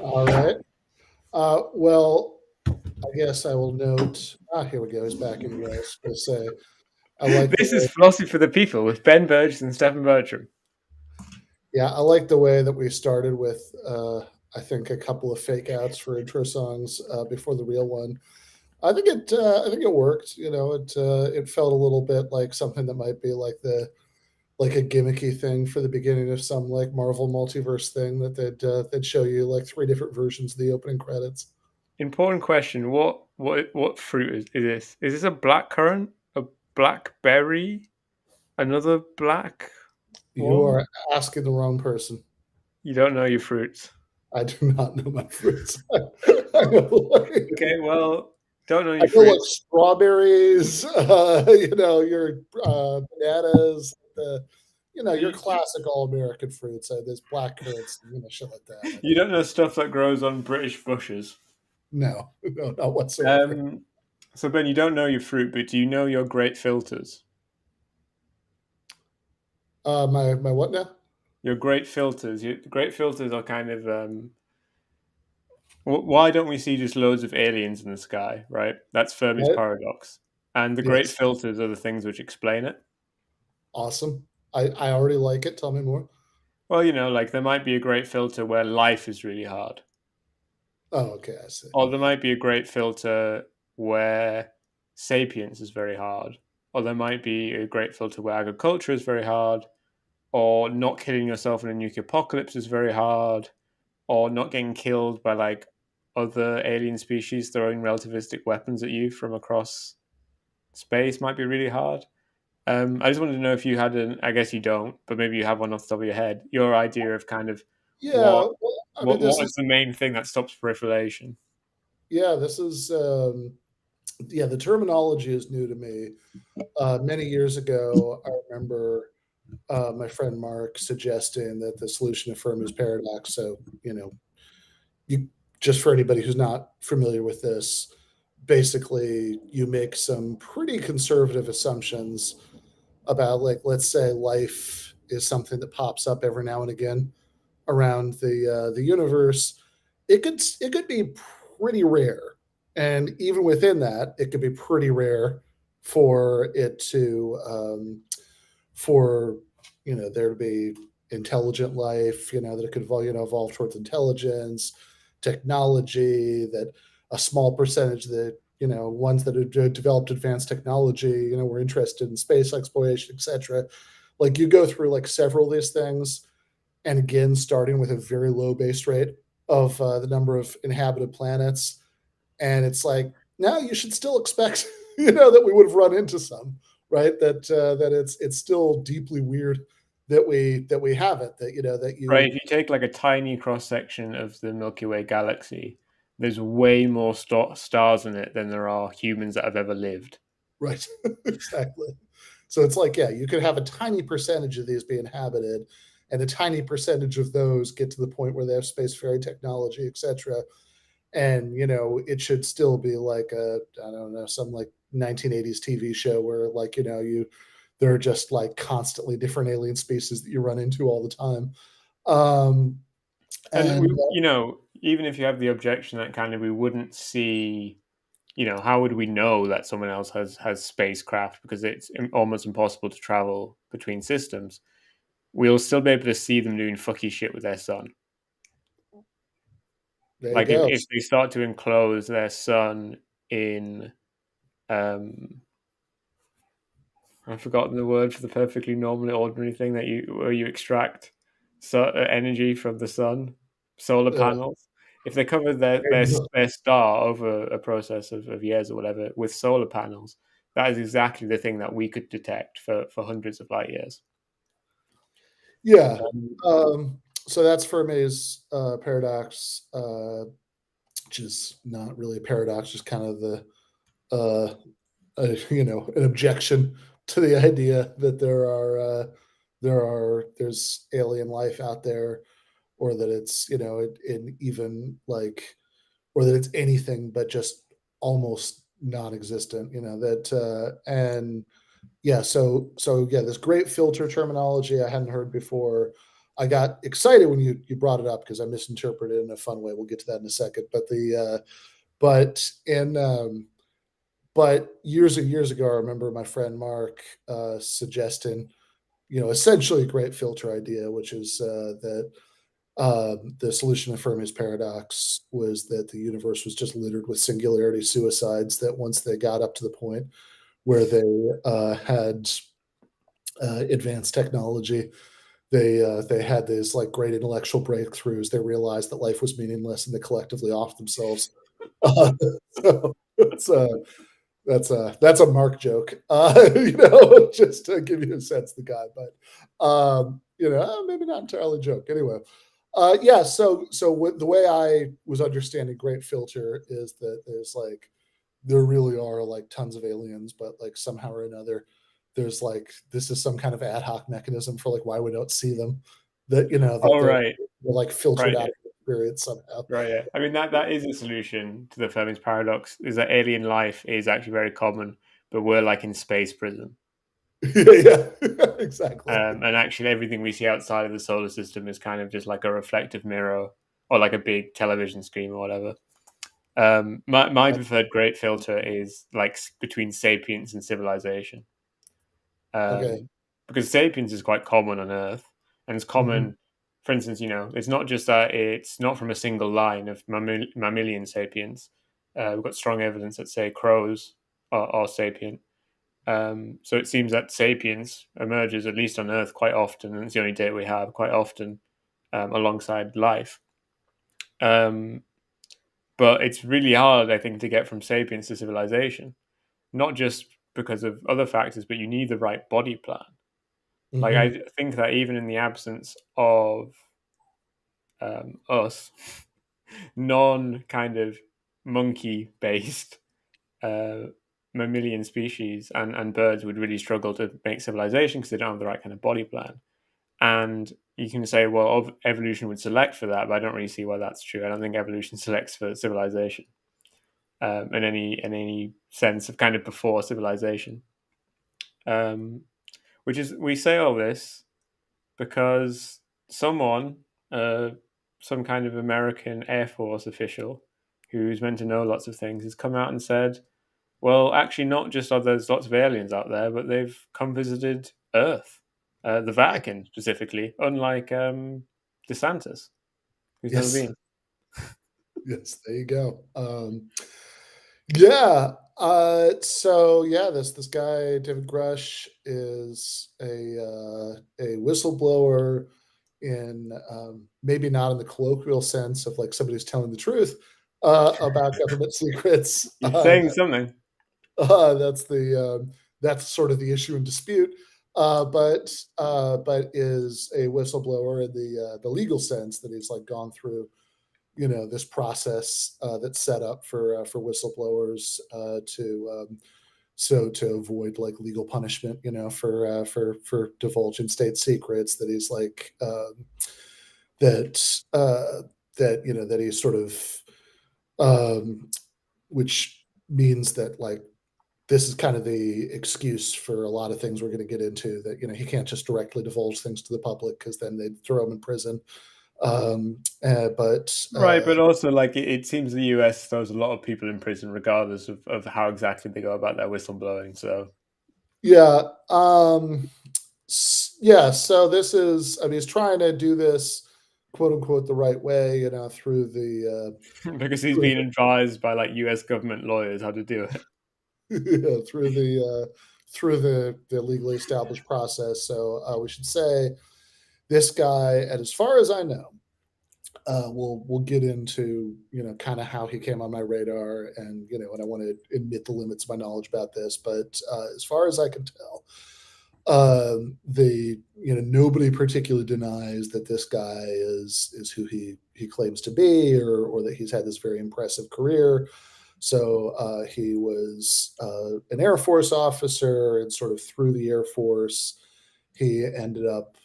All right. Well, I guess I will note. Here we go. He's back in. I was going to say, I like the This is Philosophy for the People with Ben Burgess and Stefan Bertram. I like the way that we started with. I think a couple of fake outs for intro songs before the real one. I think it. I think it worked. It felt a little bit like something that might be like a gimmicky thing for the beginning of some like Marvel multiverse thing that they'd show you like three different versions of the opening credits. Important question. What fruit is this? Is this a black currant? A blackberry? Another black You one? are asking the wrong person. You don't know your fruits. I do not know my fruits. I know like, Okay, well, don't know I your know like fruits. strawberries. Your bananas. Your You, classic all American fruits. There's black currants, shit like that. I you don't. don't know stuff that grows on British bushes. No, no, not whatsoever. Um, so Ben, you don't know your fruit, but do you know your great filters? My what now? Your great filters. Your great filters are kind of why don't we see just loads of aliens in the sky, right? That's Fermi's Right? paradox. And the great Yes. filters are the things which explain it. Awesome. I already like it. Tell me more. Well, like there might be a great filter where life is really hard, Oh, okay. I see. or there might be a great filter where sapience is very hard, or there might be a great filter where agriculture is very hard, or not killing yourself in a nuclear apocalypse is very hard, or not getting killed by like other alien species throwing relativistic weapons at you from across space might be really hard. I just wanted to know if you had an, I guess you don't, but maybe you have one off the top of your head, your idea of kind of Yeah. what Well, I mean, what this what is is the main thing that stops proliferation? yeah. This is yeah. The terminology is new to me. Many years ago, I remember my friend Mark suggesting that the solution to Fermi's paradox. So you just for anybody who's not familiar with this, basically you make some pretty conservative assumptions about like let's say life is something that pops up every now and again around the universe. It could be pretty rare, and even within that, it could be pretty rare for it to for there to be intelligent life. That it could evolve towards intelligence, technology. That a small percentage that ones that have developed advanced technology were interested in space exploration, etc. Like you go through like several of these things, and again starting with a very low base rate of the number of inhabited planets, and it's like now you should still expect that we would have run into some, right? That it's still deeply weird that we haven't, that Right, you if you take like a tiny cross section of the Milky Way galaxy, there's way more stars in it than there are humans that have ever lived. right. Exactly. So it's like, yeah, you could have a tiny percentage of these be inhabited, and a tiny percentage of those get to the point where they have spacefaring technology, etc. And it should still be like I don't know, some like 1980s TV show where like you there are just like constantly different alien species that you run into all the time. um And and even if you have the objection that kind of we wouldn't see, how would we know that someone else has spacecraft because it's almost impossible to travel between systems? We'll still be able to see them doing fucky shit with their sun. there you Like go. if they start to enclose their sun in, um, I've forgotten the word for the perfectly normal, ordinary thing that where you extract energy from the sun, solar uh, panels. If they cover their there their, you go. their star over a process of years or whatever with solar panels, that is exactly the thing that we could detect for hundreds of light years. Yeah. Um, So that's Fermi's paradox, which is not really a paradox, just kind of the uh, an objection to the idea that there's alien life out there, or that it's in even like, or that it's anything but just almost non-existent. That and yeah, so yeah, this great filter terminology I hadn't heard before. I got excited when you brought it up because I misinterpreted it in a fun way. We'll get to that in a second. But years and years ago, I remember my friend Mark suggesting, essentially a great filter idea, which is that the solution to Fermi's paradox was that the universe was just littered with singularity suicides. That once they got up to the point where they had advanced technology, they had these like great intellectual breakthroughs. They realized that life was meaningless, and they collectively off themselves. Uh, so it's that's a Mark joke, just to give you a sense of the guy. But maybe not entirely a joke. Anyway, yeah. So the way I was understanding Great Filter is that there really are like tons of aliens, but like somehow or another, there's like this is some kind of ad hoc mechanism for like why we don't see them. That that Oh, right. they're like filtered Right. out of the experience somehow. Right. Yeah. I mean, that is a solution to the Fermi's paradox. Is that alien life is actually very common, but we're like in space prison. Yeah, exactly. And actually, everything we see outside of the solar system is kind of just like a reflective mirror or like a big television screen or whatever. My preferred great filter is like between sapiens and civilization, Okay. because sapiens is quite common on Earth, and it's Mhm. common. For instance, it's not just that it's not from a single line of mammalian sapiens. We've got strong evidence that say crows are sapient. So it seems that sapiens emerges at least on Earth quite often, and it's the only data we have quite often alongside life. Um, but it's really hard, I think, to get from sapiens to civilization, not just because of other factors, but you need the right body plan. Like Mhm. I think that even in the absence of us, non kind of monkey based uh, mammalian species and birds would really struggle to make civilization because they don't have the right kind of body plan. And you can say, well, evolution would select for that, but I don't really see why that's true. I don't think evolution selects for civilization in any sense of kind of before civilization. Um, which is we say all this because someone, uh, some kind of American Air Force official who's meant to know lots of things, has come out and said, well, actually, not just are there's lots of aliens out there, but they've come visited Earth, the Vatican specifically, unlike DeSantis, who's never Yes. been. Yes, there you go. Yeah. So yeah, this guy David Grush is a whistleblower in maybe not in the colloquial sense of like somebody who's telling the truth about government secrets. You're saying something. That's sort of the issue in dispute. But is a whistleblower in the legal sense that he's like gone through this process that's set up for whistleblowers to avoid like legal punishment for divulging state secrets that he's like that that he's sort of um, which means that like this is kind of the excuse for a lot of things we're going to get into that he can't just directly divulge things to the public because then they'd throw him in prison. But Right, but also like it seems the US throws a lot of people in prison regardless of how exactly they go about their whistleblowing. So yeah, yeah. So this is, I mean, he's trying to do this quote unquote the right way, through the because he's through being advised by like US government lawyers how to do it. yeah, through the legally established process. So we should say this guy, and as far as I know, we'll get into kind of how he came on my radar, and I want to admit the limits of my knowledge about this, but as far as I can tell, the nobody particularly denies that this guy is who he claims to be, or that he's had this very impressive career. So he was an Air Force officer, and sort of through the Air Force, he ended up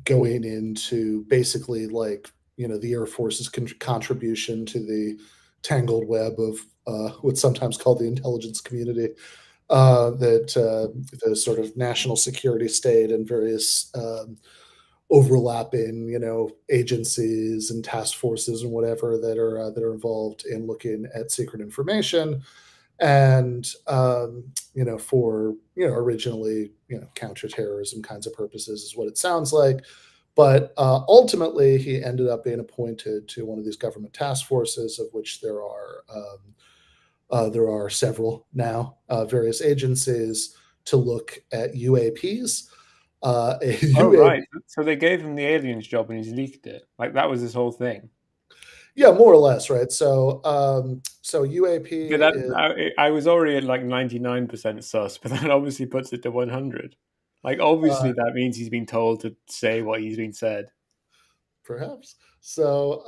going into basically like the Air Force's contribution to the tangled web of what's sometimes called the intelligence community, that the sort of national security state and various overlapping, agencies and task forces and whatever that are involved in looking at secret information, and for originally counterterrorism kinds of purposes is what it sounds like. But ultimately, he ended up being appointed to one of these government task forces, of which there are several now, various agencies to look at UAPs. A Oh, UAP, right. So they gave him the aliens job and he's leaked it. Like that was his whole thing. yeah, more or less, right? So UAP But that is I was already at like 99% sus, but that obviously puts it to 100. Like uh, obviously that means he's been told to say what he's been said. perhaps. So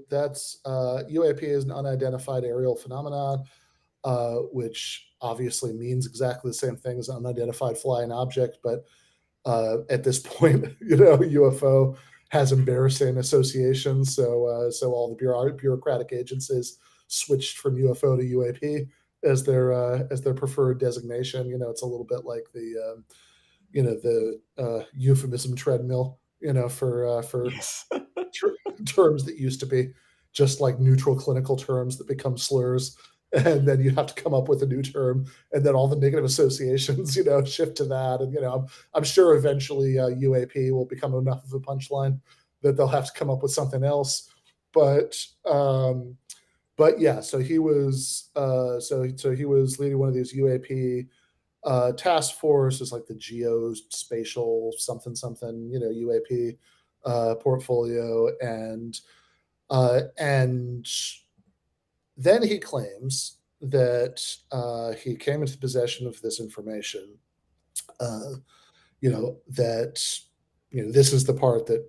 that's UAP is an unidentified aerial phenomenon, which obviously means exactly the same thing as unidentified flying object, but at this point, UFO has embarrassing associations. So all the bureaucratic agencies switched from UFO to UAP as their preferred designation. It's a little bit like the euphemism treadmill. For Yes. ter- terms that used to be just like neutral clinical terms that become slurs, and then you have to come up with a new term, and then all the negative associations shift to that. And I'm sure eventually UAP will become enough of a punchline that they'll have to come up with something else. But yeah, so he was leading one of these UAP task force, is like the geospatial something something, UAP portfolio. And then he claims that he came into possession of this information. Uh, that this is the part that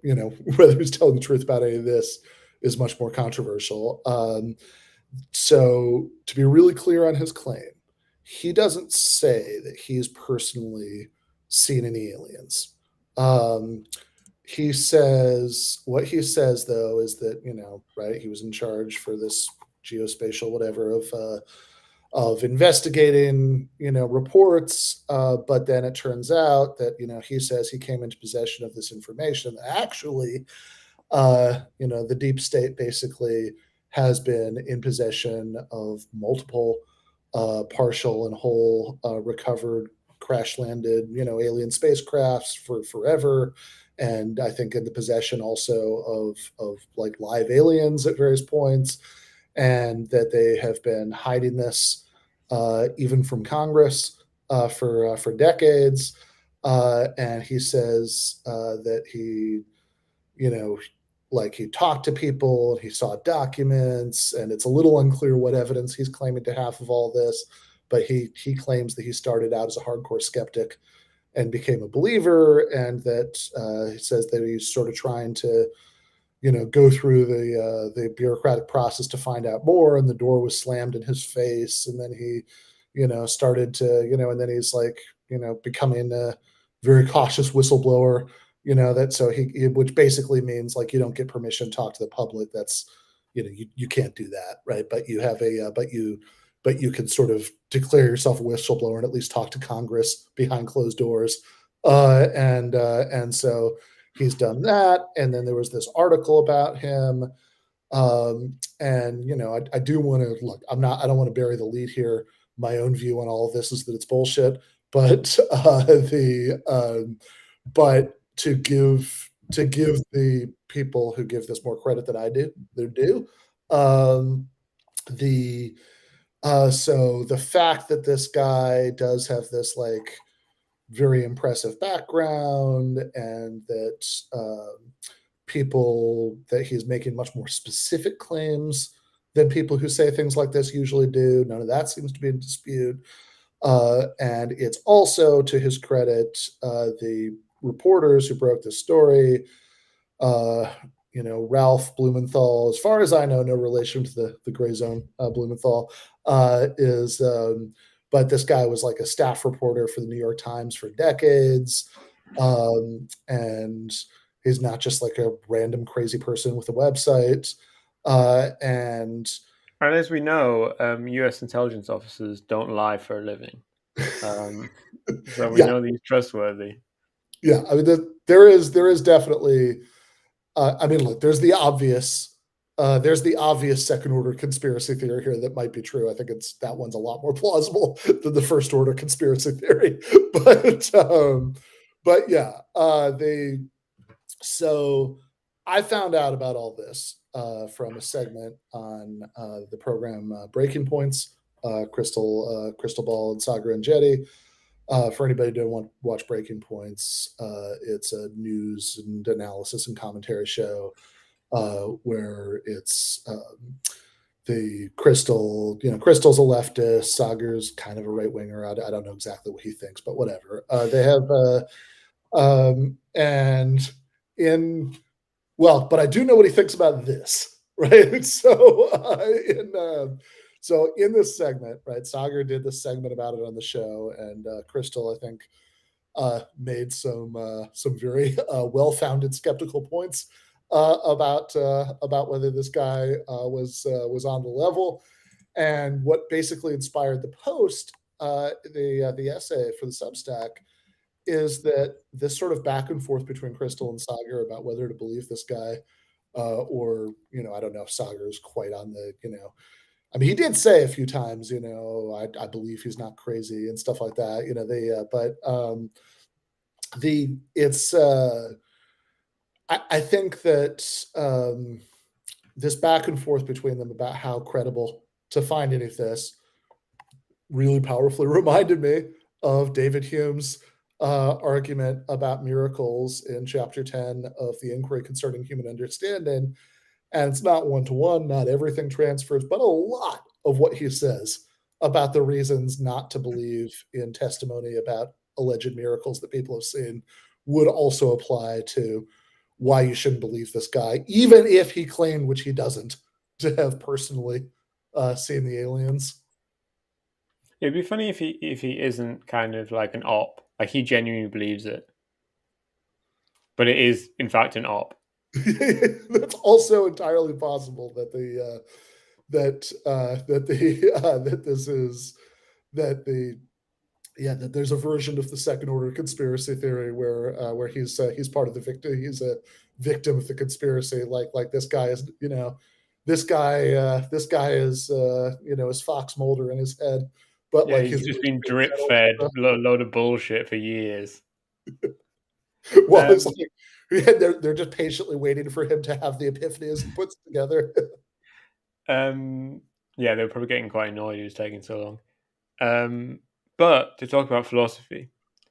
whether he's telling the truth about any of this is much more controversial. So to be really clear on his claim, he doesn't say that he's personally seen any aliens. Um, what he says though is that right, he was in charge for this geospatial whatever of investigating reports, but then it turns out that he says he came into possession of this information that actually the deep state basically has been in possession of multiple partial and whole recovered crash landed alien spacecrafts for forever, and I think in the possession also of like live aliens at various points, and that they have been hiding this even from Congress for decades. And he says that you know, like he talked to people, he saw documents, and it's a little unclear what evidence he's claiming to have of all this. But he claims that he started out as a hardcore skeptic and became a believer, and that he says that he's sort of trying to go through the bureaucratic process to find out more, and the door was slammed in his face, and then he started to and then he's like becoming a very cautious whistleblower, that so which basically means like you don't get permission to talk to the public. That's you can't do that, right? But you have a but you can sort of declare yourself a whistleblower and at least talk to Congress behind closed doors. And so he's done that. And then there was this article about him. And I do want to look. I don't want to bury the lead here. My own view on all of this is that it's bullshit. But but to give the people who give this more credit than I do, they're due. Um, the so the fact that this guy does have this like very impressive background, and that people that he's making much more specific claims than people who say things like this usually do. None of that seems to be in dispute. And it's also to his credit, the reporters who broke the story, uh, Ralph Blumenthal, as far as I know, no relation to the gray zone Blumenthal, is, but this guy was like a staff reporter for the New York Times for decades. And he's not just like a random crazy person with a website. And And as we know, US intelligence officers don't lie for a living. Um, so we yeah, know that he's trustworthy. Yeah, I mean, there is definitely. I mean, look, there's the obvious second order conspiracy theory here that might be true. I think that one's a lot more plausible than the first order conspiracy theory. but but yeah, they so I found out about all this from a segment on the program Breaking Points, Crystal Ball and Sagar and Jetty. For anybody who don't want to watch Breaking Points, it's a news and analysis and commentary show where it's the Crystal's a leftist, Sagar's kind of a right winger. I don't know exactly what he thinks, but whatever. They have and in but I do know what he thinks about this, right? So in this segment, right, Sagar did this segment about it on the show, and Crystal, I think, made some very well-founded skeptical points about whether this guy was on the level, and what basically inspired the post, the essay for the Substack, is that this sort of back and forth between Crystal and Sagar about whether to believe this guy, or I don't know if Sagar is quite on the I mean, he did say a few times, I believe he's not crazy and stuff like that. But the it's I think that this back and forth between them about how credible to find any of this really powerfully reminded me of David Hume's argument about miracles in chapter 10 of the Inquiry Concerning Human Understanding. And it's not one to one, not everything transfers, but a lot of what he says about the reasons not to believe in testimony about alleged miracles that people have seen would also apply to why you shouldn't believe this guy, even if he claimed, which he doesn't, to have personally seen the aliens. It'd be funny if he isn't kind of like an op, like he genuinely believes it, but it is in fact an op. That's also entirely possible that that this is that the that there's a version of the second order conspiracy theory where he's part of the victim. He's a victim of the conspiracy. Like this guy is this guy is is Fox Mulder in his head, but Yeah, like he's his just been drip fed a load of bullshit for years. well, it's like they're just patiently waiting for him to have the epiphany as he puts together. Yeah, they were probably getting quite annoyed he was taking so long. But to talk about philosophy,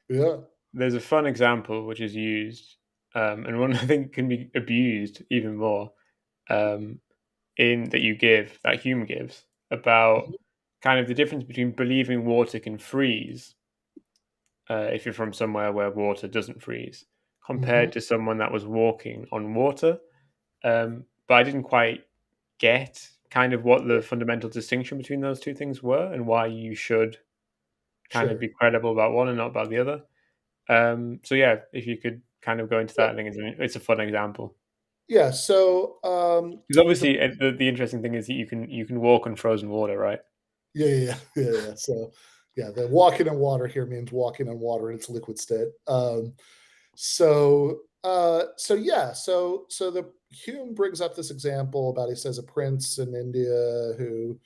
Yeah. there's a fun example which is used, and one I think can be abused even more, in that Hume gives about kind of the difference between believing water can freeze, if you're from somewhere where water doesn't freeze, Mm-hmm. compared to someone that was walking on water. But I didn't quite get kind of what the fundamental distinction between those two things were and why you should kind of Sure. be credible about one and not about the other. So yeah, if you could kind of go into that, I think it's a fun example. Yeah. So Because obviously, the interesting thing is that you can walk on frozen water, right? yeah. So yeah, the walking on water here means walking on water in its liquid state. So the Hume brings up this example about, he says, a prince in India who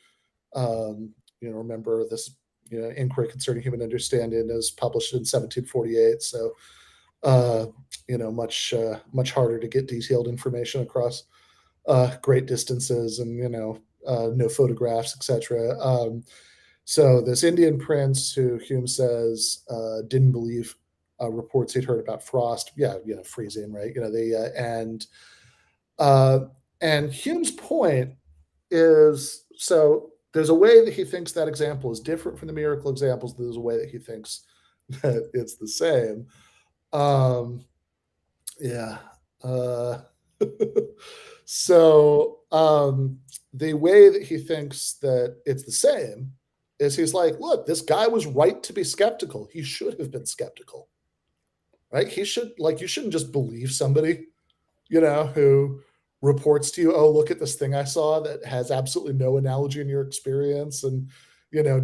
remember this Inquiry Concerning Human Understanding is published in 1748. So much harder to get detailed information across great distances, and no photographs, etc. So this Indian prince, who Hume says didn't believe reports he'd heard about frost, freezing, right? Uh, and Hume's point is, so there's a way that he thinks that example is different from the miracle examples. There's a way that he thinks that it's the same. Um, yeah. Uh, so the way that he thinks that it's the same is, he's like, look, this guy was right to be skeptical. He should have been skeptical, right? You shouldn't just believe somebody, who reports to you, oh, look at this thing I saw that has absolutely no analogy in your experience, and,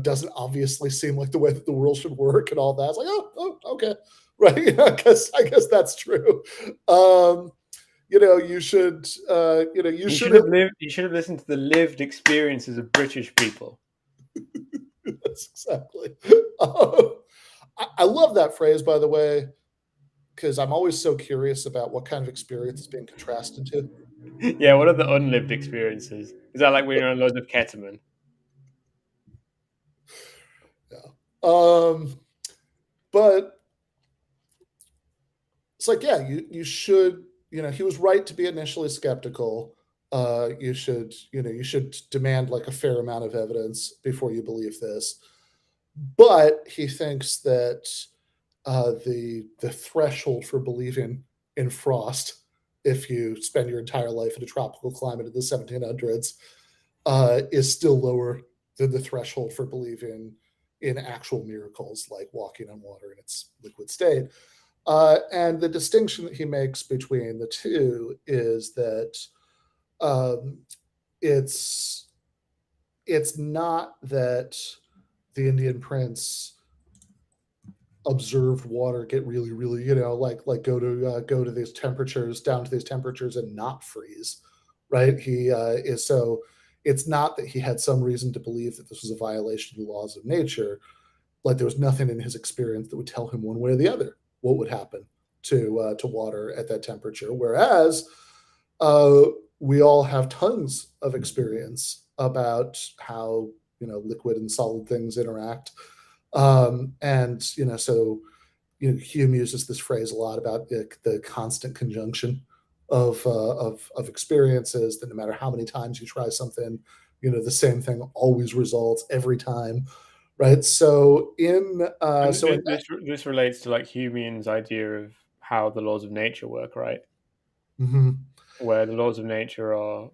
doesn't obviously seem like the way that the world should work and all that. It's like, oh, okay. right? I guess that's true. You should, you should have. You should have listened to the lived experiences of British people. That's exactly. I love that phrase, by the way, because I'm always so curious about what kind of experience is being contrasted to. Yeah, what are the unlived experiences? Is that like when you're on loads of ketamine? Yeah. But it's like, yeah, you should, he was right to be initially skeptical. You should demand like a fair amount of evidence before you believe this. But he thinks that the threshold for believing in frost, if you spend your entire life in a tropical climate in the 1700s, is still lower than the threshold for believing in actual miracles like walking on water in its liquid state. And the distinction that he makes between the two is that um, it's it's not that the Indian prince observed water get really, really, like go to these temperatures, down to these temperatures, and not freeze, right? He is so. It's not that he had some reason to believe that this was a violation of the laws of nature. Like there was nothing in his experience that would tell him one way or the other what would happen to water at that temperature. Whereas uh, we all have tons of experience about how liquid and solid things interact, and so Hume uses this phrase a lot about the constant conjunction of experiences. That no matter how many times you try something, the same thing always results every time, right? So And in this relates to like Hume's idea of how the laws of nature work, right? mhm. Where the laws of nature are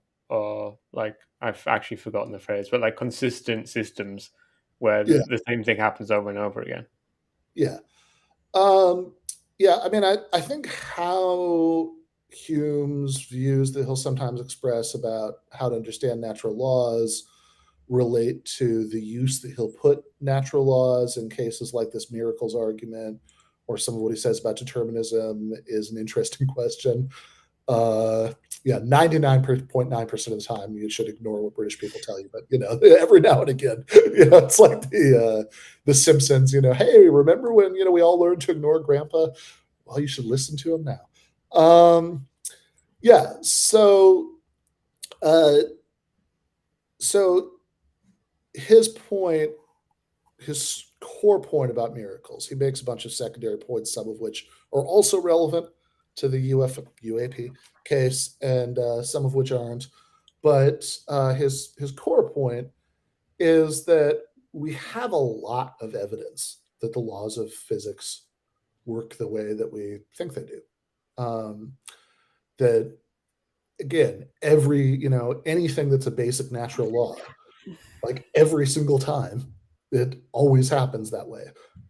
like, I've actually forgotten the phrase, but like consistent systems where Yeah, the same thing happens over and over again. yeah. Um, yeah, I mean, I think how Hume's views that he'll sometimes express about how to understand natural laws relate to the use that he'll put natural laws in cases like this miracles argument, or some of what he says about determinism is an interesting question. Uh, yeah, 99.9% of the time you should ignore what British people tell you, but every now and again, it's like the Simpsons. Hey, remember when we all learned to ignore Grandpa? Well, you should listen to him now. Yeah, uh, so his point, his core point about miracles, he makes a bunch of secondary points, some of which are also relevant to the UAP case, and some of which aren't. But his core point is that we have a lot of evidence that the laws of physics work the way that we think they do. Um, that again, anything that's a basic natural law, like every single time, it always happens that way.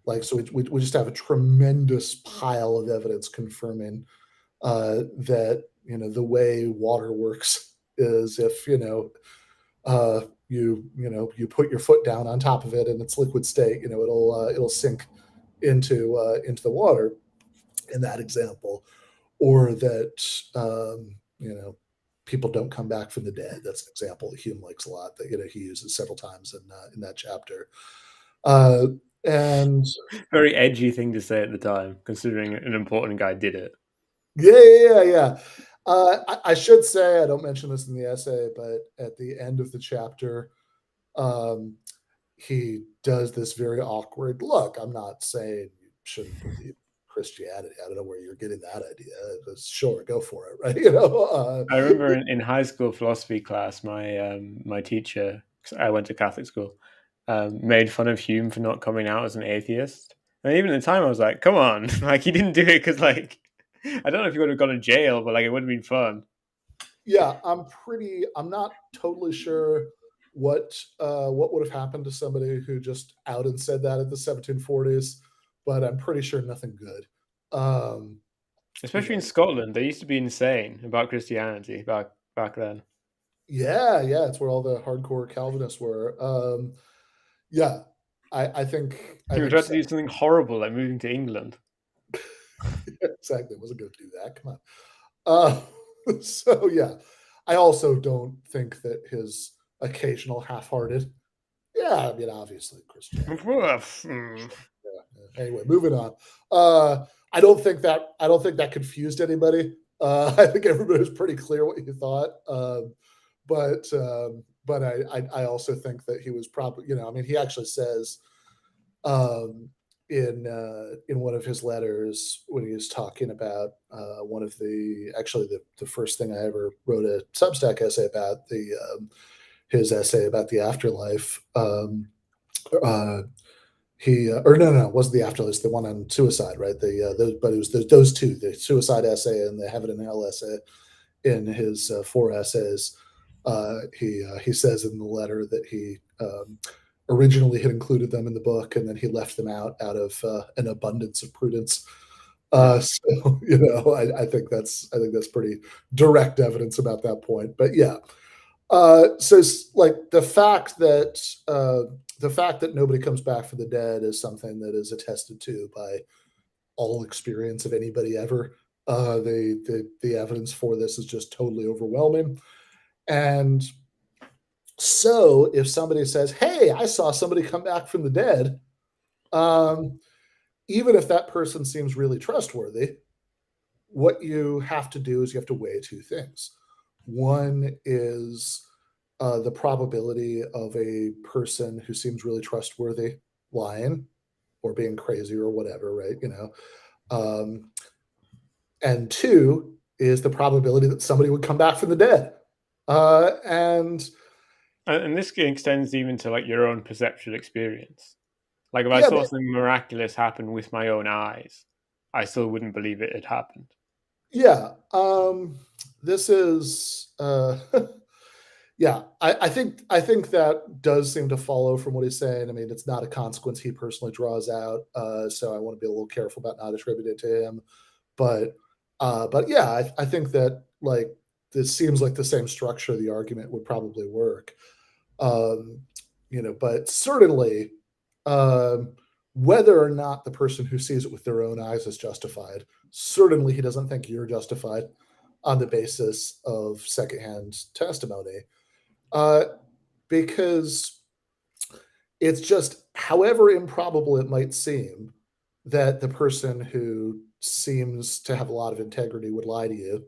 Like so, we just have a tremendous pile of evidence confirming that the way water works is if you put your foot down on top of it in its liquid state, it'll sink into the water in that example, or that people don't come back from the dead. That's an example that Hume likes a lot, that he uses several times in that chapter. Uh, and Very edgy thing to say at the time, considering an important guy did it. yeah. I should say, I don't mention this in the essay, but at the end of the chapter, um, he does this very awkward look. I'm not saying you shouldn't believe Christianity. I don't know where you're getting that idea. But sure, go for it, right? I remember in high school philosophy class, my teacher, 'cause I went to Catholic school, made fun of Hume for not coming out as an atheist. And even at the time, I was like, "Come on!" Like he didn't do it because, like, I don't know if he would have gone to jail, but like it would have been fun. Yeah, I'm not totally sure what would have happened to somebody who just out and said that in the 1740s, but I'm pretty sure nothing good. Um, you Especially in know, Scotland, they used to be insane about Christianity back then. yeah, it's where all the hardcore Calvinists were. Yeah, I think He would try to do something horrible like moving to England. Exactly. I wasn't going to do that. Come on. So yeah, I also don't think that his occasional half-hearted. Yeah, I mean, obviously Christianity. Hmm. Yeah. Anyway, moving on. I don't think that confused anybody. I think everybody was pretty clear what he thought. But I also think that he was probably, I mean, he actually says um, in one of his letters when he was talking about one of the first thing I ever wrote a Substack essay about his essay about the afterlife. Uh, he or no, it wasn't the afterlife, the one on suicide, right? But it was those two, the suicide essay and the heaven and hell essay. In his four essays, he says in the letter that he originally had included them in the book, and then he left them out of an abundance of prudence. Yeah. So I think that's pretty direct evidence about that point. But yeah, so like the fact that nobody comes back from the dead is something that is attested to by all experience of anybody ever. The evidence for this is just totally overwhelming. And so if somebody says, "Hey, I saw somebody come back from the dead," um, even if that person seems really trustworthy, what you have to do is you have to weigh two things. One is the probability of a person who seems really trustworthy lying or being crazy or whatever, right? Um, and two is the probability that somebody would come back from the dead. And And this extends even to like your own perceptual experience. Like if I yeah, saw something miraculous happen with my own eyes, I still wouldn't believe it had happened. yeah. This is yeah. I think that does seem to follow from what he's saying. I mean, it's not a consequence he personally draws out, so I want to be a little careful about not attributing it to him. But yeah, I think that like this seems like the same structure of the argument would probably work. Um, but certainly, um, whether or not the person who sees it with their own eyes is justified, certainly he doesn't think you're justified on the basis of secondhand testimony, uh, because it's just, however improbable it might seem, that the person who seems to have a lot of integrity would lie to you,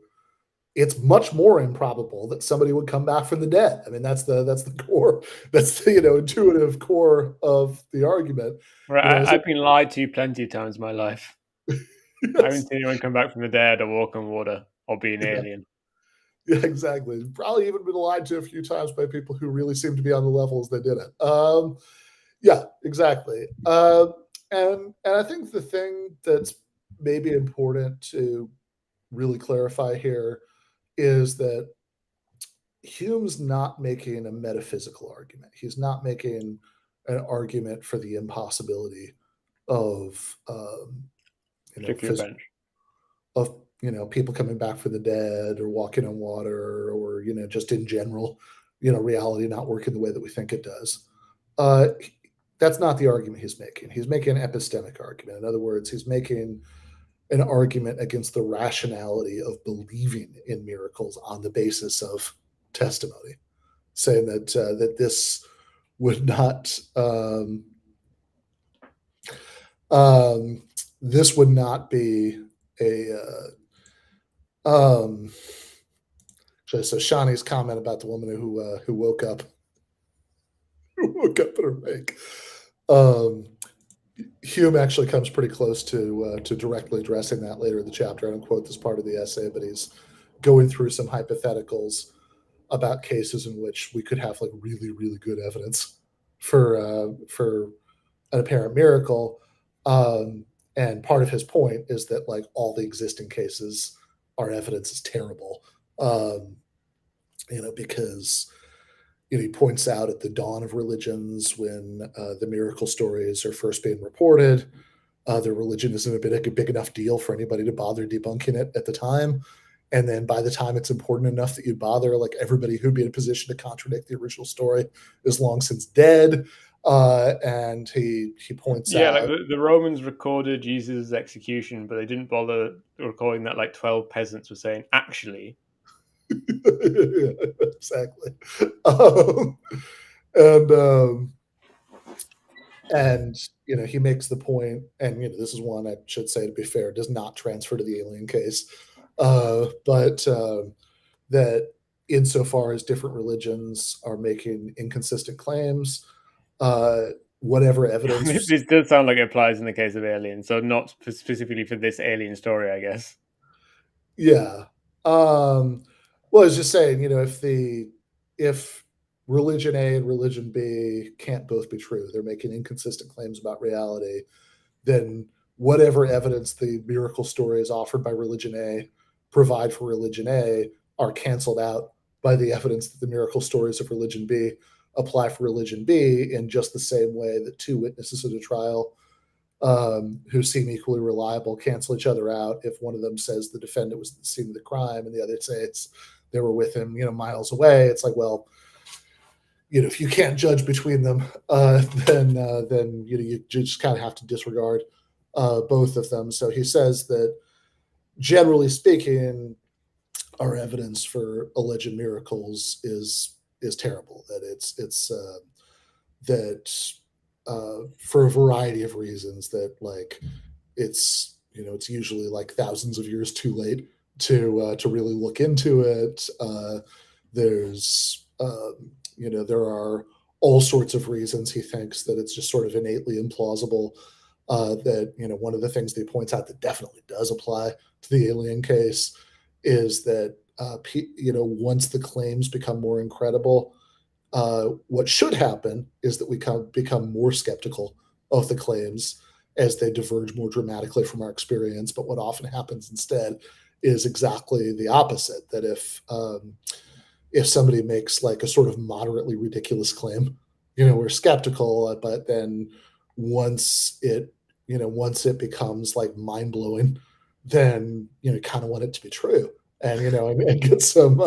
it's much more improbable that somebody would come back from the dead. I mean, that's the core, that's the intuitive core of the argument. Right, Is it? I've been lied to plenty of times in my life. I haven't Yes, seen anyone come back from the dead or walk on water or be an yeah, alien. yeah, exactly. Probably even been lied to a few times by people who really seem to be on the levels they did it. Yeah, exactly. And I think the thing that's maybe important to really clarify here is that Hume's not making a metaphysical argument. He's not making an argument for the impossibility of Particular phys- bench. of people coming back from the dead or walking on water or just in general, reality not working the way that we think it does. Uh, that's not the argument he's making. He's making an epistemic argument. In other words, he's making an argument against the rationality of believing in miracles on the basis of testimony, saying that this would not um, this would not be a so Shani's comment about the woman who woke up who woke up in her wake. Um, Hume actually comes pretty close to directly addressing that later in the chapter. I don't quote this part of the essay, but he's going through some hypotheticals about cases in which we could have like really really good evidence for an apparent miracle. And part of his point is that like all the existing cases, our evidence is terrible. Um, because he points out at the dawn of religions when the miracle stories are first being reported, the religion isn't a big enough deal for anybody to bother debunking it at the time. And then by the time it's important enough that you bother, like everybody who'd be in a position to contradict the original story is long since dead. And he points Yeah, like out, the Romans recorded Jesus' execution, but they didn't bother recording that like 12 peasants were saying, actually. exactly. Um, and and he makes the point, and this is one I should say, to be fair, does not transfer to the alien case, but that insofar as different religions are making inconsistent claims, uh, whatever evidence. This does sound like it applies in the case of aliens, so not specifically for this alien story, I guess. Yeah. Well, I was just saying, if religion A and religion B can't both be true, they're making inconsistent claims about reality, then whatever evidence the miracle stories offered by religion A provide for religion A are canceled out by the evidence that the miracle stories of religion B apply for religion B, in just the same way that two witnesses at a trial who seem equally reliable cancel each other out if one of them says the defendant was at the scene of the crime and the other says they were with him, miles away. It's like, well, if you can't judge between them, then you just kind of have to disregard both of them. So he says that, generally speaking, our evidence for alleged miracles is terrible. That it's that for a variety of reasons, that like it's usually like thousands of years too late to really look into it. There's there are all sorts of reasons he thinks that it's just sort of innately implausible. That one of the things that he points out that definitely does apply to the alien case is that once the claims become more incredible, what should happen is that we become more skeptical of the claims as they diverge more dramatically from our experience. But what often happens instead is exactly the opposite. That if somebody makes like a sort of moderately ridiculous claim, we're skeptical, but then once it becomes like mind blowing, then kind of want it to be true, and and get some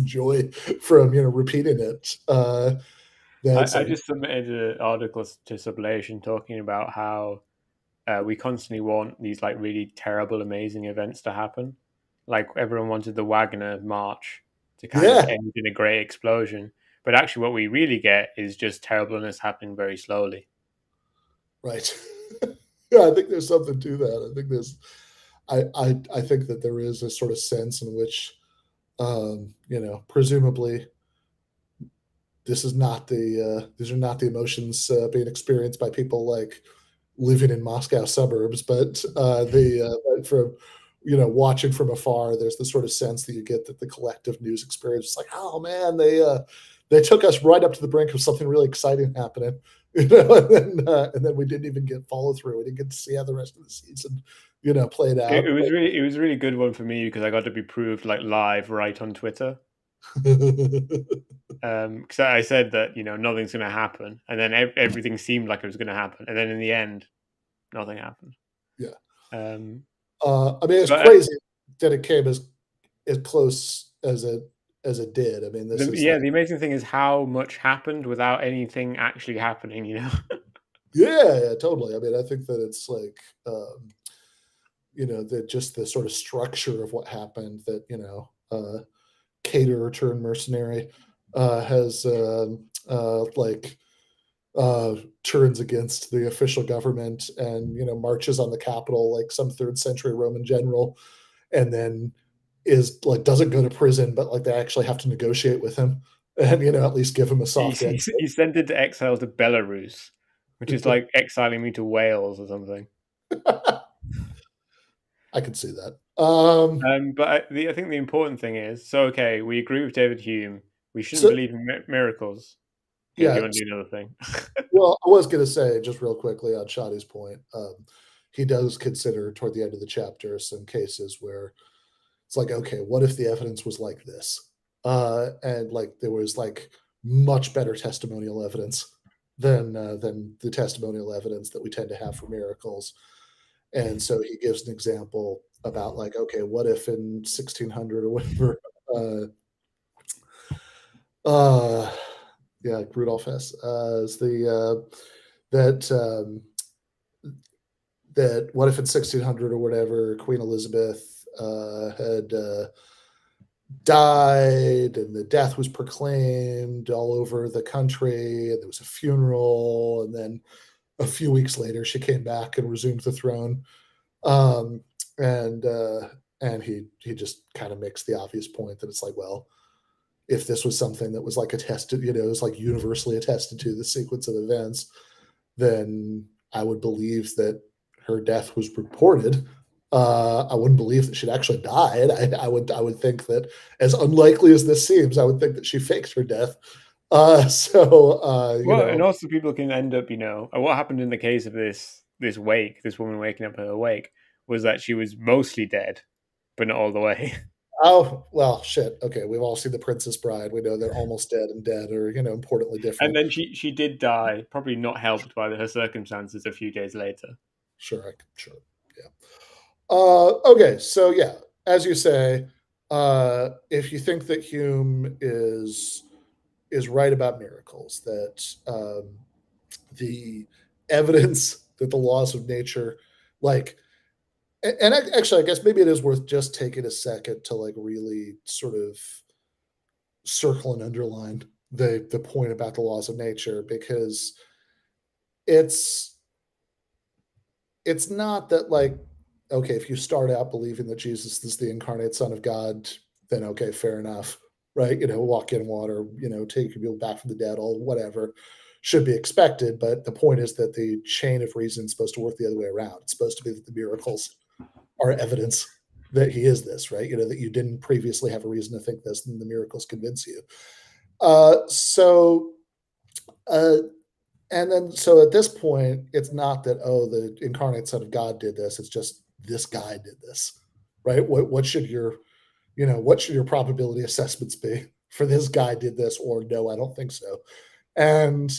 joy from repeating it. That's I like, just submitted an article to Sublation talking about how we constantly want these like really terrible, amazing events to happen. Like everyone wanted the Wagner March to kind of yeah, end in a great explosion, but actually, what we really get is just terribleness happening very slowly. right. Yeah, I think there's something to that. I think I think that there is a sort of sense in which, presumably these are not the emotions being experienced by people like living in Moscow suburbs, but from watching from afar, there's the sort of sense that you get that the collective news experience is like, oh man, they took us right up to the brink of something really exciting happening, and then we didn't even get follow through. We didn't get to see how the rest of the season, played It, out. it was really, it was a really good one for me because I got to be proved like live right on Twitter. Because I said that nothing's going to happen, and then everything seemed like it was going to happen, and then in the end, nothing happened. Yeah. Um, I mean, it's but crazy that it came as close as it did. I mean, this is like, the amazing thing is how much happened without anything actually happening. yeah, totally. I mean, I think that it's like, that just the sort of structure of what happened, that caterer turned mercenary has like turns against the official government, and marches on the capital like some third century Roman general, and then is like, doesn't go to prison, but like they actually have to negotiate with him, and at least give him a soft exit. He sent it to exile to Belarus, which is like exiling me to Wales or something. I can see that. But I think the important thing is, so okay, we agree with David Hume. We shouldn't So believe in miracles. Okay, do yeah, you want to do another thing? well, I was going to say just real quickly on Shadi's point, he does consider toward the end of the chapter some cases where it's like, okay, what if the evidence was like this? And like there was like much better testimonial evidence than the testimonial evidence that we tend to have for miracles. And so he gives an example about like, okay, what if in 1600 or whatever, uh, Yeah, like Rudolph Hess is the that that what if in 1600 or whatever Queen Elizabeth had died and the death was proclaimed all over the country and there was a funeral and then a few weeks later she came back and resumed the throne. um, and he just kind of makes the obvious point that it's like, well, if this was something that was like attested, it was like universally attested to the sequence of events, then I would believe that her death was reported. I wouldn't believe that she'd actually died. I would think that, as unlikely as this seems, I would think that she faked her death. Well, and also people can end up, what happened in the case of this wake, this woman waking up at her wake, was that she was mostly dead, but not all the way. Oh well, shit. Okay, we've all seen The Princess Bride. We know that almost dead and dead are importantly And different. then she did die, probably not helped by her circumstances a few days later. Sure, sure, yeah. Okay, so yeah, as you say, if you think that Hume is right about miracles, that the evidence that the laws of nature, like, and actually, I guess maybe it is worth just taking a second to like really sort of circle and underline the point about the laws of nature, because it's it's not that, like, okay, if you start out believing that Jesus is the incarnate Son of God, then okay, fair enough, right? Walk in water, take your people back from the dead, all whatever should be expected. But the point is that the chain of reason is supposed to work the other way around. It's supposed to be that the miracles are evidence that he is this, right? That you didn't previously have a reason to think this, and the miracles convince you. So uh, and then, so at this point, it's not that, oh, the incarnate Son of God did this. It's just this guy did this, right? What should your what should your probability assessments be for this guy did this, or no, I don't think so. And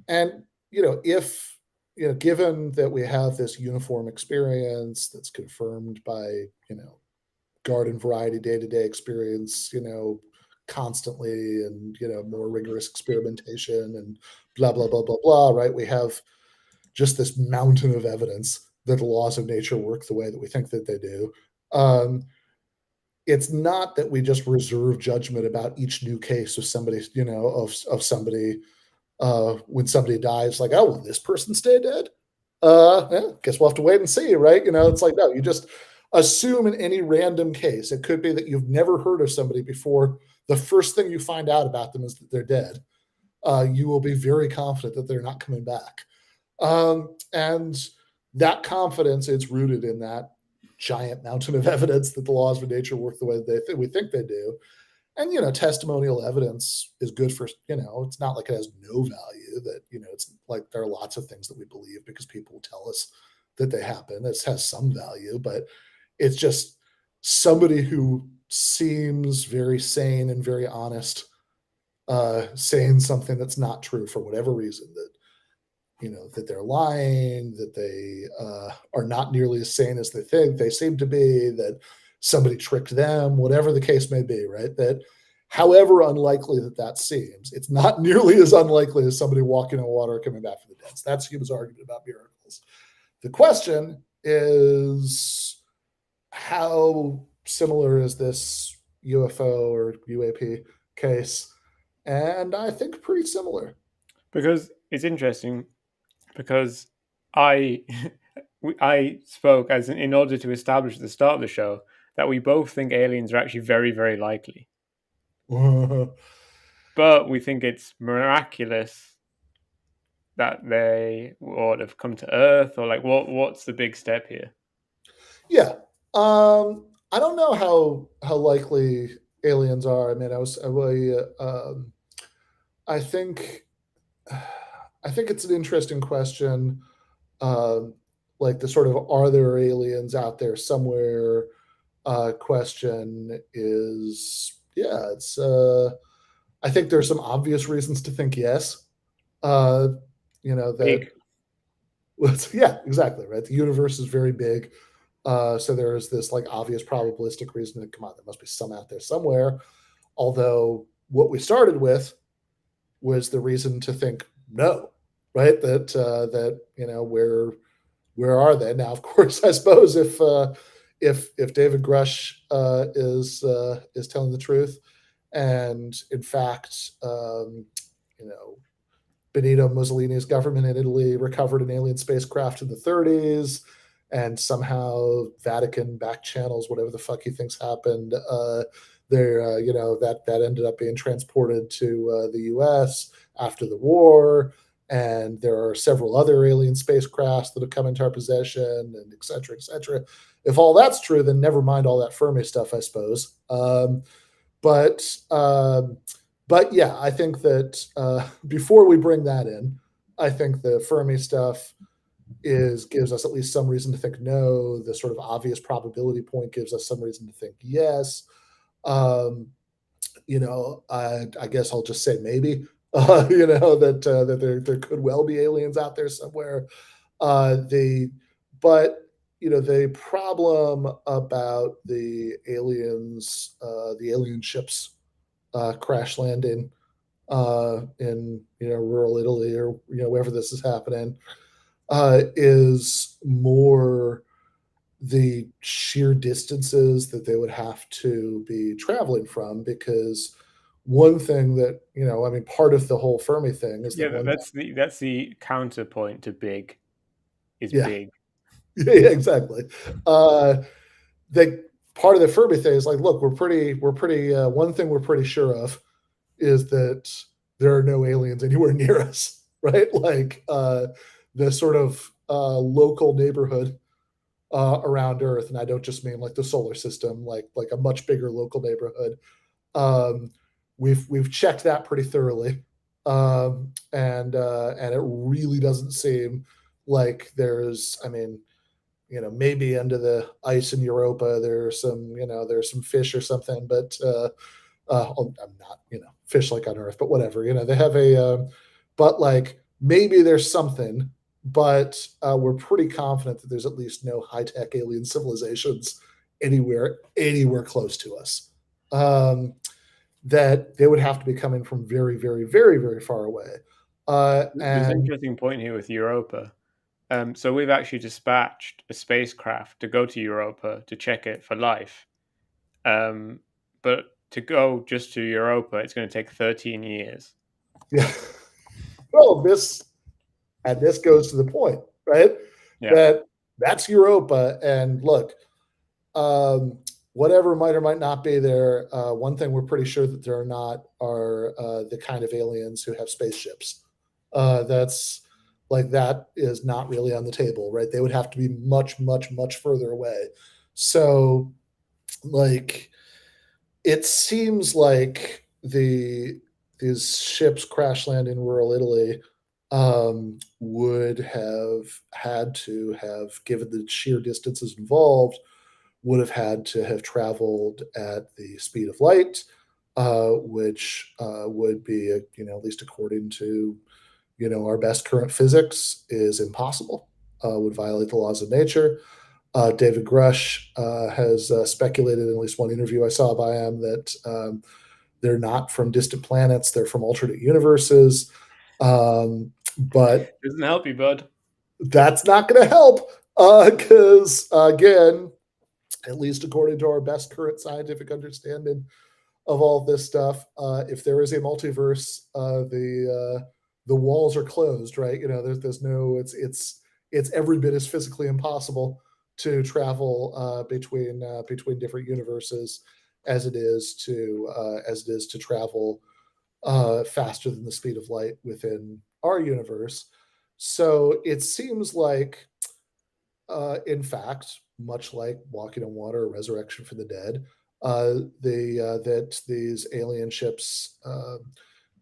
and if given that we have this uniform experience that's confirmed by garden variety day-to-day experience, constantly, and more rigorous experimentation and blah blah blah blah blah, right? We have just this mountain of evidence that the laws of nature work the way that we think that they do. um, it's not that we just reserve judgment about each new case of somebody, of somebody, when somebody dies, like, oh, will this person stay dead? Yeah, guess we'll have to wait and see, right? It's like, no, you just assume in any random case. It could be that you've never heard of somebody before. The first thing you find out about them is that they're dead. You will be very confident that they're not coming back. And that confidence is rooted in that giant mountain of evidence that the laws of nature work the way we think they do. And testimonial evidence is good for, it's not like it has no value. That it's like there are lots of things that we believe because people tell us that they happen. This has some value, but it's just somebody who seems very sane and very honest, saying something that's not true for whatever reason, that that they're lying, that they are not nearly as sane as they think they seem to be, that somebody tricked them, whatever the case may be, right? That however unlikely that seems, it's not nearly as unlikely as somebody walking on water coming back from the dead. So that's Hume's argument about miracles. The question is, how similar is this UFO or UAP case? And I think pretty similar. Because it's interesting, because I I spoke as in order to establish at the start of the show that we both think aliens are actually very, very likely, but we think it's miraculous that they would have come to Earth, or like what's the big step here? Yeah. I don't know how likely aliens are. I mean, I think I think it's an interesting question. Um, like the sort of, are there aliens out there somewhere, question is, yeah, it's I think there's some obvious reasons to think yes. Uh, that Big. yeah, exactly, right. The universe is very big. So there is this like obvious probabilistic reason that, come on, there must be some out there somewhere. Although what we started with was the reason to think no, right? That where are they now? Of course, I suppose if David Grush is telling the truth, and in fact, you know, Benito Mussolini's government in Italy recovered an alien spacecraft in the 30s, and somehow Vatican back channels whatever the fuck he thinks happened. There, that ended up being transported to the U.S. after the war, and there are several other alien spacecrafts that have come into our possession, and et cetera, et cetera. If all that's true, then never mind all that Fermi stuff, I suppose. But um, but yeah, I think that before we bring that in, I think the Fermi stuff is gives us at least some reason to think no. The sort of obvious probability point gives us some reason to think yes. Um, I guess I'll just say maybe. That there could well be aliens out there somewhere. The but the problem about the alien ships crash landing in rural Italy or wherever this is happening is more the sheer distances that they would have to be traveling from. Because one thing that I mean, part of the whole Fermi thing is Yeah, that one that's the counterpoint to big is yeah. big. Yeah, exactly. They Part of the Fermi thing is like, look, we're pretty one thing we're pretty sure of is that there are no aliens anywhere near us, right? Like the sort of local neighborhood around Earth, and I don't just mean like the solar system, like a much bigger local neighborhood. Um, we've checked that pretty thoroughly, and it really doesn't seem like there's. I mean, maybe under the ice in Europa there's some fish or something, but I'm not, fish like on Earth, but whatever. They have but like maybe there's something, but we're pretty confident that there's at least no high tech alien civilizations anywhere close to us. Um, that they would have to be coming from very, very, very, very far away. There's an And interesting point here with Europa. So we've actually dispatched a spacecraft to go to Europa to check it for life. Um, but to go just to Europa, it's going to take 13 years. yeah, well, this goes to the point, right? Yeah. That's Europa, and look, um, whatever might or might not be there. One thing we're pretty sure that there are not are the kind of aliens who have spaceships. That's like that is not really on the table, right? They would have to be much, much, much further away. So, like, it seems like these ships crash land in rural Italy would have had to have, given the sheer distances involved, would have had to have traveled at the speed of light, which would be, at least according to, our best current physics, is impossible, would violate the laws of nature. David Grush has speculated in at least one interview I saw by him that they're not from distant planets, they're from alternate universes. But Doesn't help you, bud. that's not going to help because, again, at least according to our best current scientific understanding of all this stuff, if there is a multiverse, the walls are closed, right? There's no, it's every bit as physically impossible to travel between different universes as it is to travel faster than the speed of light within our universe. So it seems like, in fact, much like walking on water or resurrection from the dead, that these alien ships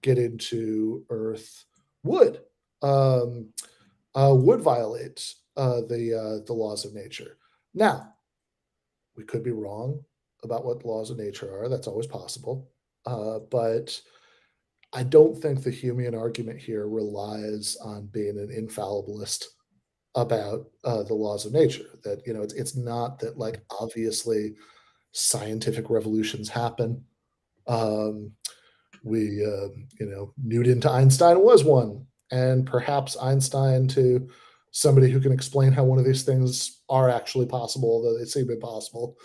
get into Earth would um, would violate the laws of nature. Now, we could be wrong about what the laws of nature are. That's always possible, but I don't think the Humean argument here relies on being an infallibilist about the laws of nature. That it's not that, like, obviously scientific revolutions happen. Um, Newton to Einstein was one, and perhaps Einstein to somebody who can explain how one of these things are actually possible, although they seem impossible.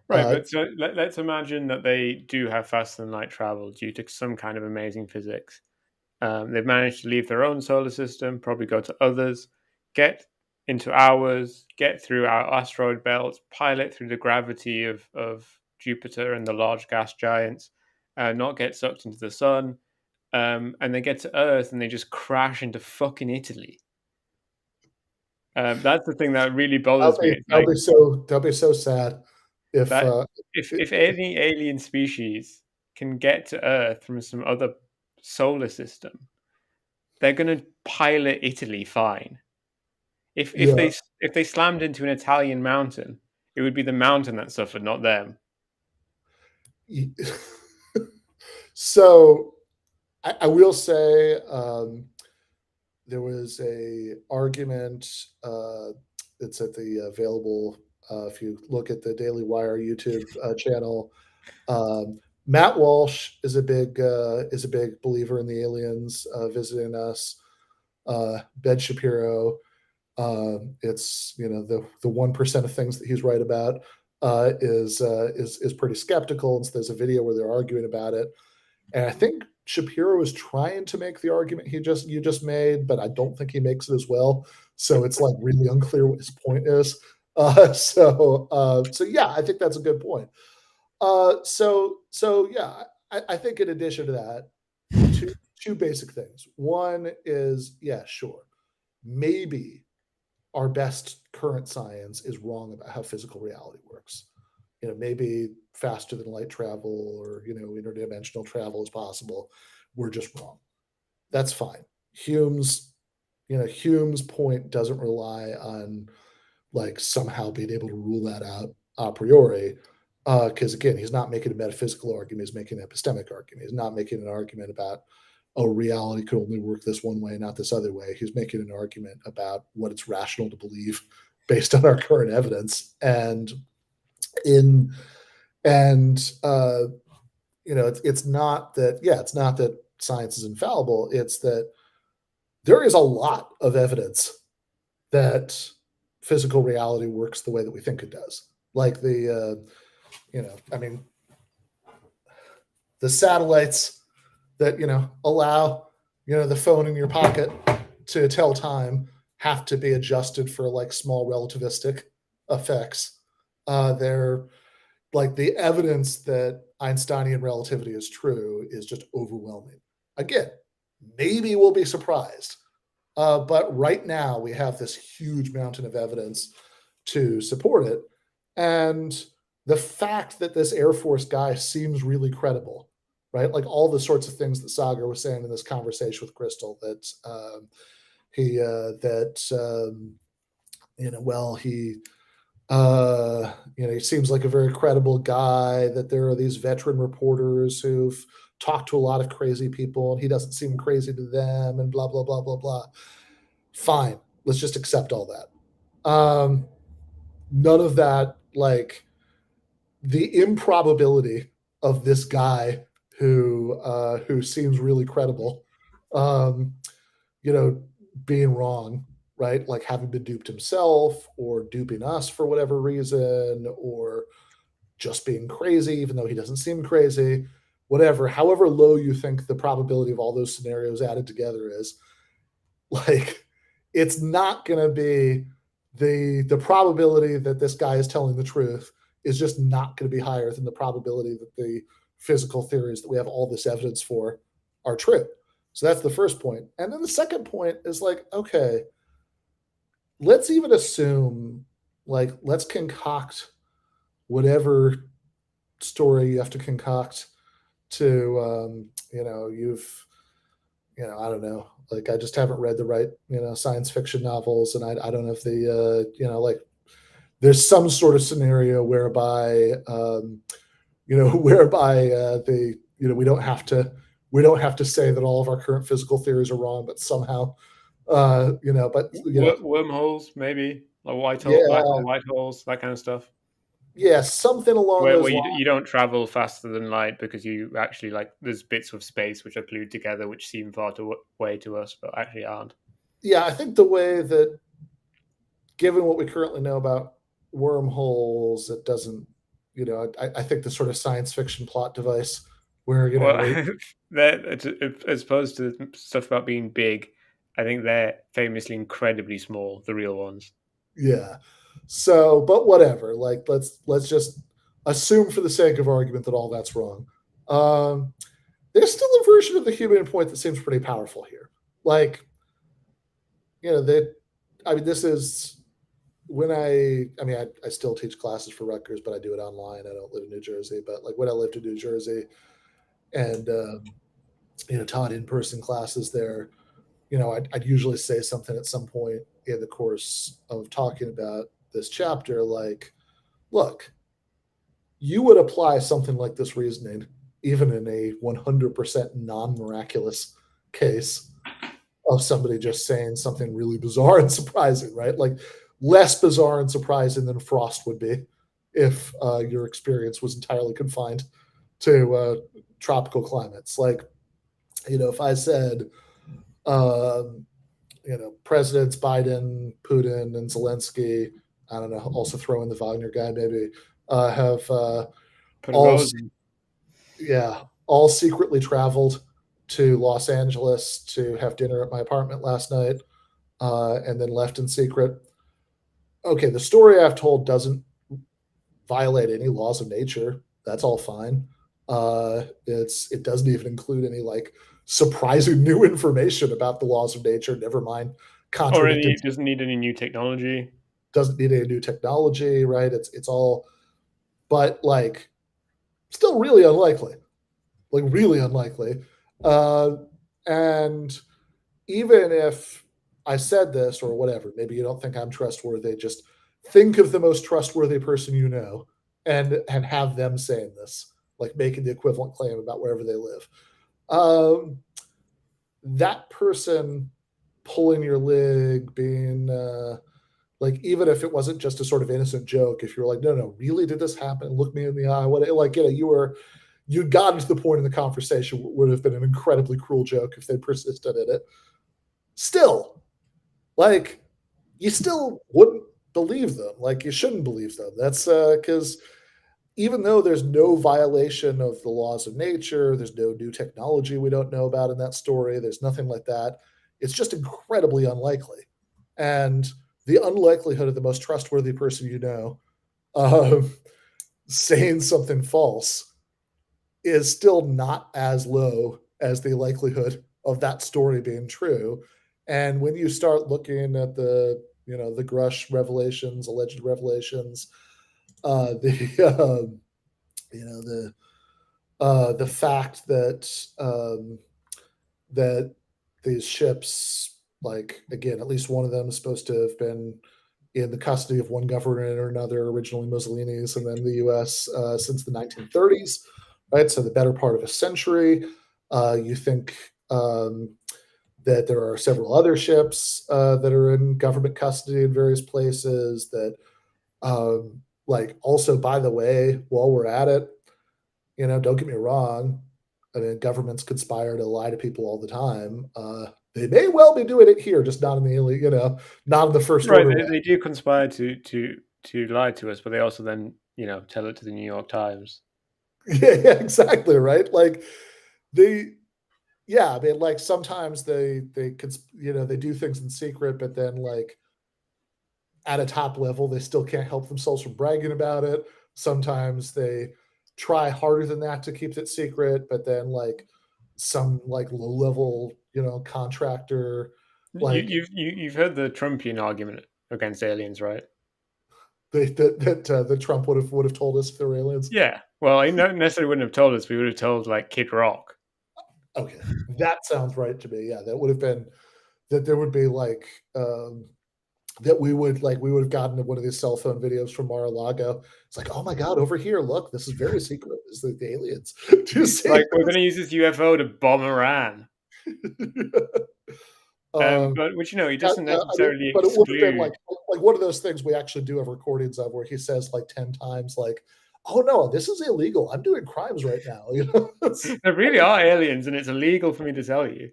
Right, Uh, but so let's imagine that they do have faster than light travel due to some kind of amazing physics. They've managed to leave their own solar system, probably go to others, get into ours, get through our asteroid belt, pilot through the gravity of Jupiter and the large gas giants, not get sucked into the sun, and they get to Earth and they just crash into fucking Italy. That's the thing that really bothers me. It's like that'll be so sad if that if any alien species can get to Earth from some other solar system, they're going to pilot Italy fine. If if yeah. they if they slammed into an Italian mountain, it would be the mountain that suffered, not them. So I will say there was a argument. It's at the available. If you look at the Daily Wire YouTube channel, um, Matt Walsh is a big believer in the aliens visiting us. Ben Shapiro, it's the 1% of things that he's right about is pretty skeptical. And so there's a video where they're arguing about it, and I think Shapiro is trying to make the argument you just made, but I don't think he makes it as well. So it's like really unclear what his point is. So yeah, I think that's a good point. So yeah, I think in addition to that, two basic things. One is, yeah, sure, maybe our best current science is wrong about how physical reality works. Maybe faster than light travel or interdimensional travel is possible. We're just wrong. That's fine. Hume's point doesn't rely on like somehow being able to rule that out a priori, because again, he's not making a metaphysical argument, he's making an epistemic argument. He's not making an argument about, oh, reality could only work this one way, not this other way. He's making an argument about what it's rational to believe based on our current evidence. In and it's not that, yeah, it's not that science is infallible. It's that there is a lot of evidence that physical reality works the way that we think it does. Like I mean, the satellites that allow the phone in your pocket to tell time have to be adjusted for like small relativistic effects. They're like, the evidence that Einsteinian relativity is true is just overwhelming. Again, maybe we'll be surprised, but right now we have this huge mountain of evidence to support it, and the fact that this Air Force guy seems really credible, right? Like all the sorts of things that Sagar was saying in this conversation with Crystal, that he that well, he seems like a very credible guy, that there are these veteran reporters who've talked to a lot of crazy people and he doesn't seem crazy to them, and blah, blah, blah, blah, blah. Fine. Let's just accept all that. None of that, like the improbability of this guy who seems really credible, um, being wrong, right? Like having been duped himself or duping us for whatever reason, or just being crazy, even though he doesn't seem crazy, whatever, however low you think the probability of all those scenarios added together is, like, it's not going to be the probability that this guy is telling the truth is just not going to be higher than the probability that the physical theories that we have all this evidence for are true. So that's the first point. And then the second point is like, okay, let's even assume, like, let's concoct whatever story you have to concoct to, I don't know, like, I just haven't read the right, science fiction novels. And I don't know if like, there's some sort of scenario whereby, we don't have to say that all of our current physical theories are wrong, but somehow, Wormholes, maybe like white hole, black yeah, hole, white holes, that kind of stuff. Yeah, something along where those lines. you don't travel faster than light because you actually like there's bits of space which are glued together which seem far away to us but actually aren't. Yeah, I think the way that, given what we currently know about wormholes, it doesn't, I think the sort of science fiction plot device where, Well, they, as opposed to stuff about being big, I think they're famously incredibly small, the real ones. yeah. So, but whatever. Like, let's just assume for the sake of argument that all that's wrong. Um, there's still a version of the human point that seems pretty powerful here. Like, that, I mean, this is when I still teach classes for Rutgers, but I do it online. I don't live in New Jersey, but like when I lived in New Jersey and, taught in-person classes there, I'd usually say something at some point in the course of talking about this chapter, like, look, you would apply something like this reasoning, even in a 100% non-miraculous case of somebody just saying something really bizarre and surprising, right? Like less bizarre and surprising than frost would be if your experience was entirely confined to tropical climates. Like, if I said, um, Presidents Biden, Putin, and Zelensky, I don't know, also throw in the Wagner guy maybe, have all, yeah, all secretly traveled to Los Angeles to have dinner at my apartment last night, and then left in secret. Okay, the story I've told doesn't violate any laws of nature. That's all fine. It doesn't even include any like surprising new information about the laws of nature. Never mind Or contradicting. it doesn't need any new technology. Doesn't need any new technology, right? It's all, but like, still really unlikely. Like really unlikely. Uh, and even if I said this or whatever, maybe you don't think I'm trustworthy, just think of the most trustworthy person you know and have them saying this, like making the equivalent claim about wherever they live. Um, that person pulling your leg, being like, even if it wasn't just a sort of innocent joke, if you're like, no, no, really, did this happen? Look me in the eye. What, like, you got to the point in the conversation would have been an incredibly cruel joke if they persisted in it. Still, like, you still wouldn't believe them. Like, you shouldn't believe them. That's because even though there's no violation of the laws of nature, there's no new technology we don't know about in that story, there's nothing like that. It's just incredibly unlikely. And the unlikelihood of the most trustworthy person you know um, saying something false is still not as low as the likelihood of that story being true. And when you start looking at the Grush revelations, alleged revelations, the the fact that that these ships, like again, at least one of them is supposed to have been in the custody of one government or another, originally Mussolini's, and then the U.S. Since the 1930s, right? So the better part of a century. You think that there are several other ships that are in government custody in various places. That, like, also, by the way, while we're at it, don't get me wrong. I mean, governments conspire to lie to people all the time. They may well be doing it here, just not in not in the first Right, order way. they do conspire to lie to us, but they also then tell it to the New York Times. Yeah, yeah, exactly, right. Like they, yeah, I mean, like sometimes they do things in secret, but then like at a top level, they still can't help themselves from bragging about it. Sometimes they try harder than that to keep it secret, but then like some like low level, contractor, like You've heard the Trumpian argument against aliens, right? that Trump would have told us if they were aliens. Yeah. Well, he not necessarily wouldn't have told us. We would have told like Kid Rock. Okay, that sounds right to me. Yeah, that would have been that there would be like that we would have gotten one of these cell phone videos from Mar-a-Lago. It's like, oh my god, over here, look, this is very secret. It's like the aliens. Do you see Like we're going to use this UFO to bomb Iran. this? Um, But which he yeah, doesn't I mean, necessarily but it would have been exclude. like one of those things we actually do have recordings of where he says like 10 times, like, "Oh no, this is illegal. I'm doing crimes right now." It's, There really are aliens, and it's illegal for me to tell you.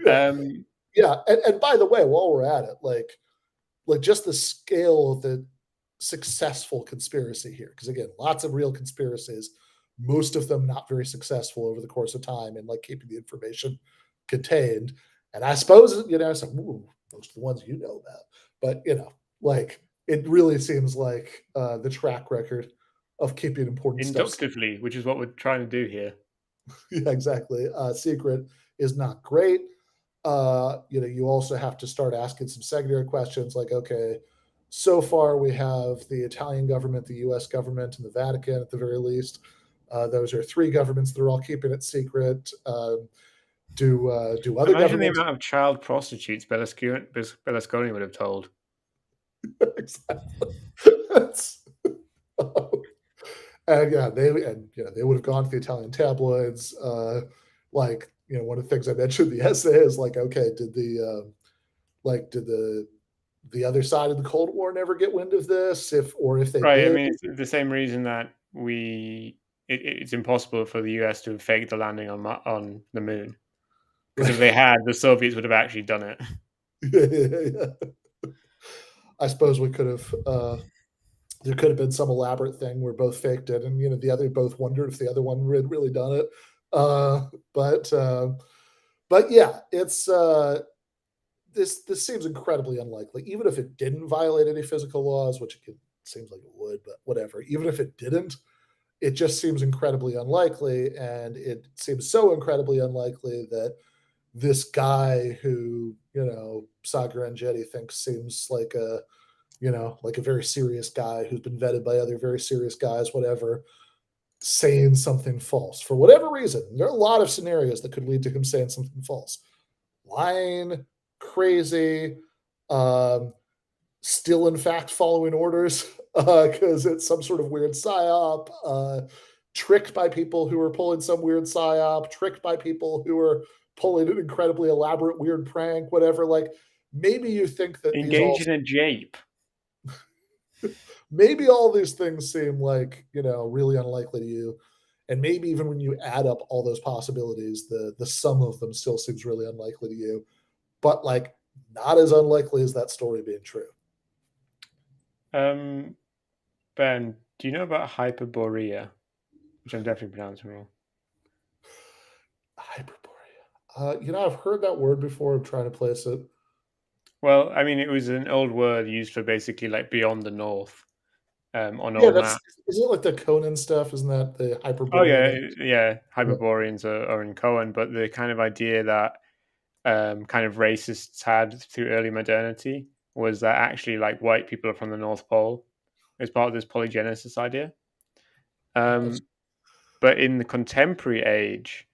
yeah, Um, yeah. And by the way, while we're at it, like just the scale of the successful conspiracy here, because again, lots of real conspiracies, most of them not very successful over the course of time and like keeping the information contained. And I suppose some most of the ones you know about, but like it really seems like the track record of keeping important stuff. inductively, which is what we're trying to do here. Yeah, exactly. Secret is not great. You also have to start asking some secondary questions like, okay, so far we have the Italian government, the US government, and the Vatican at the very least. Those are three governments that are all keeping it secret. Do other Imagine the governments? amount of child prostitutes Berlusconi would have told. Exactly. And yeah, they would have gone to the Italian tabloids. One of the things I mentioned in the essay is like, okay, did the other side of the Cold War never get wind of this? If they Right. I did, mean, it's the same reason that it's impossible for the US to have faked the landing on the moon, because if they had, the Soviets would have actually done it. I suppose we could have. There could have been some elaborate thing where both faked it, and the other both wondered if the other one had really done it. Uh, but uh, but yeah, it's this seems incredibly unlikely. Even if it didn't violate any physical laws, which seems like it would, but whatever. Even if it didn't, it just seems incredibly unlikely, and it seems so incredibly unlikely that this guy who Sagaranjetti thinks seems like a very serious guy who's been vetted by other very serious guys, whatever, saying something false for whatever reason. There are a lot of scenarios that could lead to him saying something false, lying, crazy, um, still in fact following orders because it's some sort of weird psyop, tricked by people who are pulling some weird psyop, tricked by people who are pulling an incredibly elaborate weird prank, whatever. Like maybe you think that Engage in a jape. maybe all these things seem like really unlikely to you, and maybe even when you add up all those possibilities, the sum of them still seems really unlikely to you, but like not as unlikely as that story being true. Um, Ben, do you know about Hyperborea? Which I'm definitely pronouncing wrong. Hyperborea. I've heard that word before. I'm trying to place it. Well, I mean, it was an old word used for basically like beyond the north, on Yeah, old that's maps. isn't it like the Conan stuff? Isn't that the Oh Hyperborean? yeah, yeah. Yeah. Hyperboreans are in Cohen, but the kind of idea that kind of racists had through early modernity was that actually like white people are from the North Pole as part of this polygenesis idea. Nice. Um, but in the contemporary age,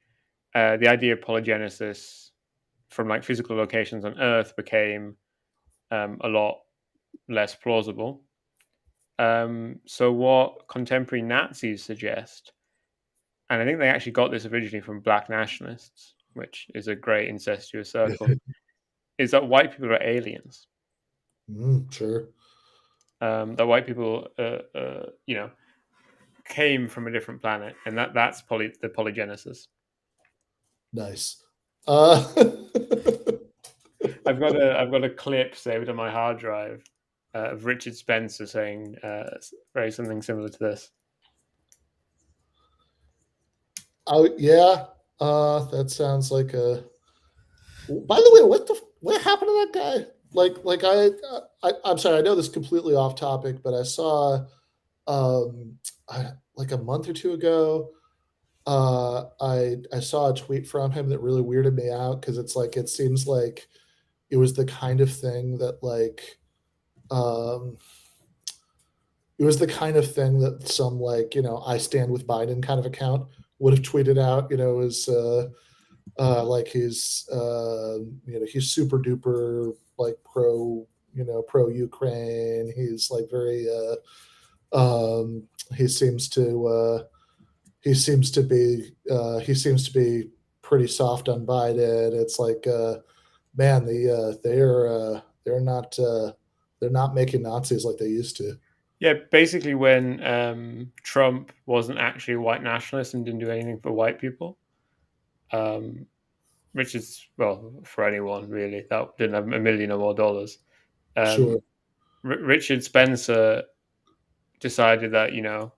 the idea of polygenesis from like physical locations on Earth became a lot less plausible. So what contemporary Nazis suggest, and I think they actually got this originally from black nationalists, which is a great incestuous circle, is that white people are aliens. Sure. That white people, came from a different planet, and that's the polygenesis. Nice. I've got a clip saved on my hard drive of Richard Spencer saying very something similar to this. Oh yeah. That sounds like a. By the way, what happened to that guy? I'm sorry, I know this is completely off topic, but I saw um like a month or two ago, I saw a tweet from him that really weirded me out because it's like it seems like it was the kind of thing that um it was the kind of thing that some I stand with Biden kind of account would have tweeted out. Is like he's super duper like pro Ukraine. He's like very he seems to he seems to be pretty soft on Biden. It's like man, they're not making Nazis like they used to. Yeah, basically when Trump wasn't actually a white nationalist and didn't do anything for white people, um, which is, well, for anyone really that didn't have a million or more dollars. Sure. Um, Richard Spencer decided that, you know,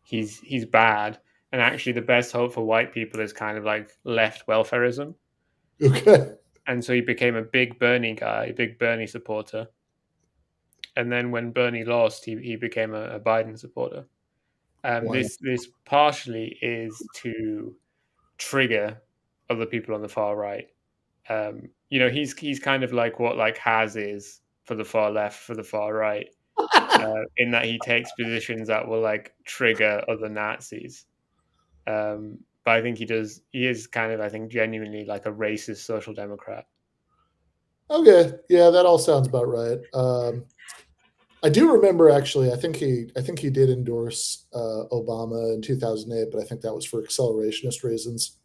he's bad, and actually the best hope for white people is kind of like left welfareism, Okay. and so he became a big Bernie guy, a big Bernie supporter, and then when Bernie lost, he became a Biden supporter. Wow. This partially is to trigger other people on the far right. You know, he's kind of like what like Has is for the far left, for the far right, in that he takes positions that will like trigger other Nazis. But I think he is kind of, I think, genuinely like a racist social democrat. Okay. Yeah, that all sounds about right. I do remember actually. I think he did endorse Obama in 2008, but I think that was for accelerationist reasons.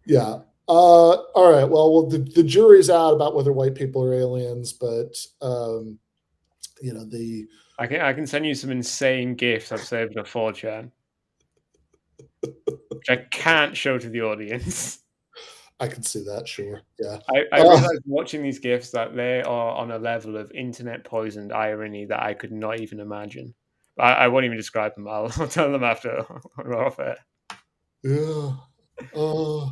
Yeah. All right. Well, the jury's out about whether white people are aliens, but you know the I can send you some insane gifs I've saved on 4chan, which I can't show to the audience. I can see that. Sure. Yeah. I realized watching these gifs that they are on a level of internet poisoned irony that I could not even imagine. I won't even describe them. I'll tell them after we're off air. Yeah. Uh,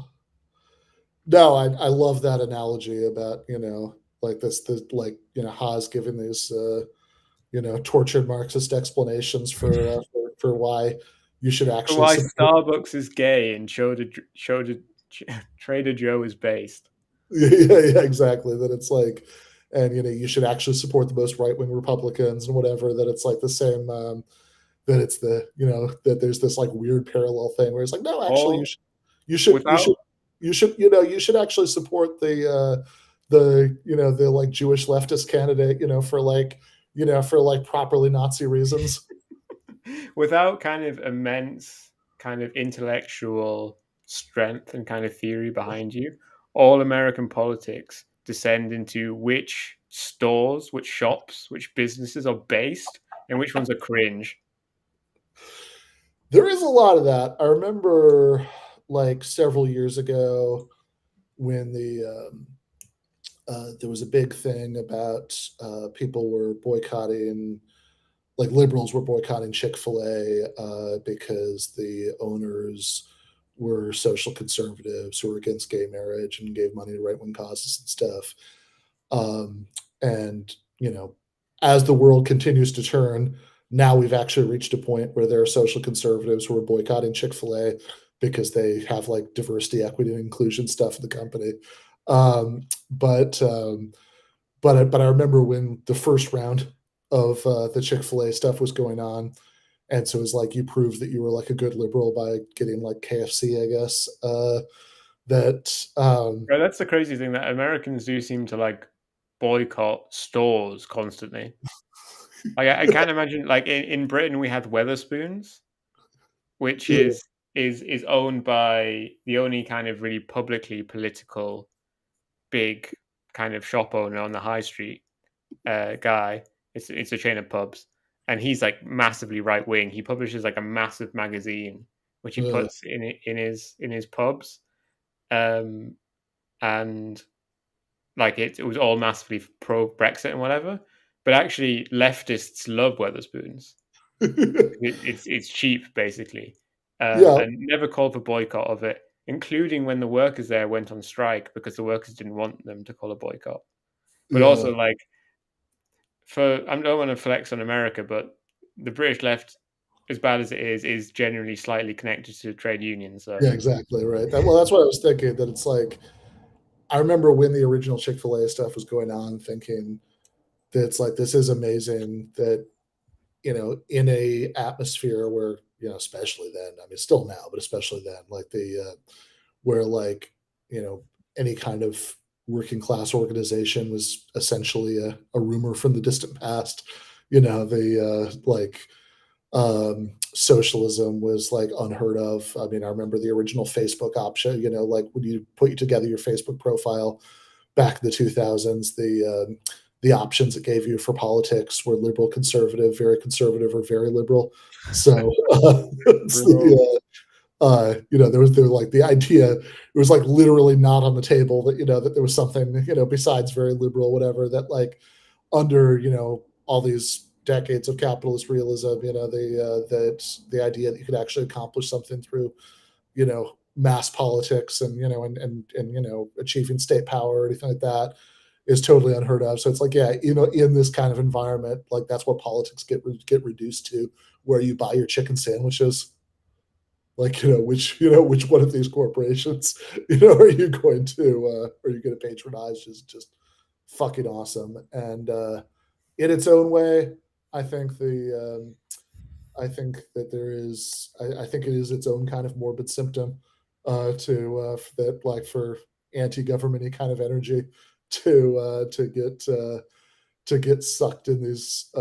no, I love that analogy about like this like Haas giving these tortured Marxist explanations for why you should For actually why support. Starbucks is gay and Trader Joe is based. Yeah, exactly. That it's like, and you should actually support the most right wing Republicans and whatever. That it's like the same. That it's that there's this like weird parallel thing where it's like, no, actually, All you should you should without you should you should actually support the like Jewish leftist candidate for like properly Nazi reasons. without kind of immense kind of intellectual strength and kind of theory behind you, all American politics descend into which stores, which shops, which businesses are based, and which ones are cringe. There is a lot of that. I remember like several years ago when there was a big thing about people were boycotting, like liberals were boycotting Chick-fil-A because the owners were social conservatives who were against gay marriage and gave money to right-wing causes and stuff. And as the world continues to turn, now we've actually reached a point where there are social conservatives who are boycotting Chick-fil-A because they have like diversity, equity, and inclusion stuff in the company. Um, but but I remember when the first round of the Chick-fil-A stuff was going on, and so it was like you proved that you were like a good liberal by getting like KFC, I guess. That Yeah, that's the crazy thing, that Americans do seem to like boycott stores constantly. Like I can't imagine, like in Britain we have Weatherspoons, which yeah, is owned by the only kind of really publicly political big kind of shop owner on the high street, guy. It's a chain of pubs, and he's like massively right wing. He publishes like a massive magazine which he uh, puts in his pubs, um, and like it was all massively pro Brexit and whatever. But actually, leftists love Weatherspoons. It's cheap basically, yeah, and never called for boycott of it, including when the workers there went on strike because the workers didn't want them to call a boycott. But yeah, also, like, for I don't want to flex on America, but the British left, as bad as it is generally slightly connected to trade unions. So yeah, exactly right. Well, that's what I was thinking. That it's like I remember when the original Chick-fil-A stuff was going on, thinking that it's like this is amazing that in a atmosphere where especially then, I mean, still now, but especially then, like where like any kind of working class organization was essentially a rumor from the distant past. The like socialism was like unheard of. I mean, I remember the original Facebook option, like when you put together your Facebook profile back in the 2000s, the options it gave you for politics were liberal, conservative, or very liberal. So it's Bro. there was like the idea, it was like literally not on the table that, that there was something, besides very liberal, whatever, that like under, all these decades of capitalist realism, the idea that you could actually accomplish something through, mass politics and, achieving state power or anything like that is totally unheard of. So it's like, yeah, in this kind of environment, like that's what politics get reduced to, where you buy your chicken sandwiches. Like, which one of these corporations, are you going to patronize? Is just fucking awesome. And in its own way, I think I think that I think it is its own kind of morbid symptom, that, like, for anti-government kind of energy to get sucked in these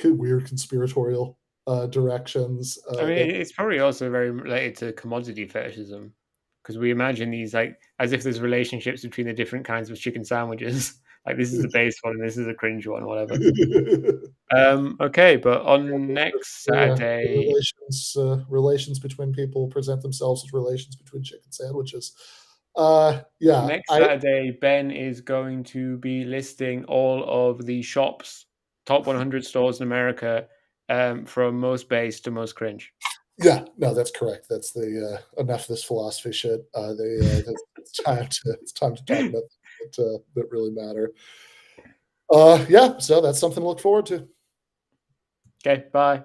weird conspiratorial directions. I mean, That it's probably also very related to commodity fetishism, because we imagine these like as if there's relationships between the different kinds of chicken sandwiches. Like this is the base one, and this is a cringe one, whatever. Okay, but on next the Saturday, relations between people present themselves as relations between chicken sandwiches. Yeah, next Saturday, Ben is going to be listing all of the shops, top 100 stores in America, from most base to most cringe. yeah, no, that's correct. That's the enough of this philosophy shit. It's time to talk about that really matter. Yeah, so that's something to look forward to. Okay, bye.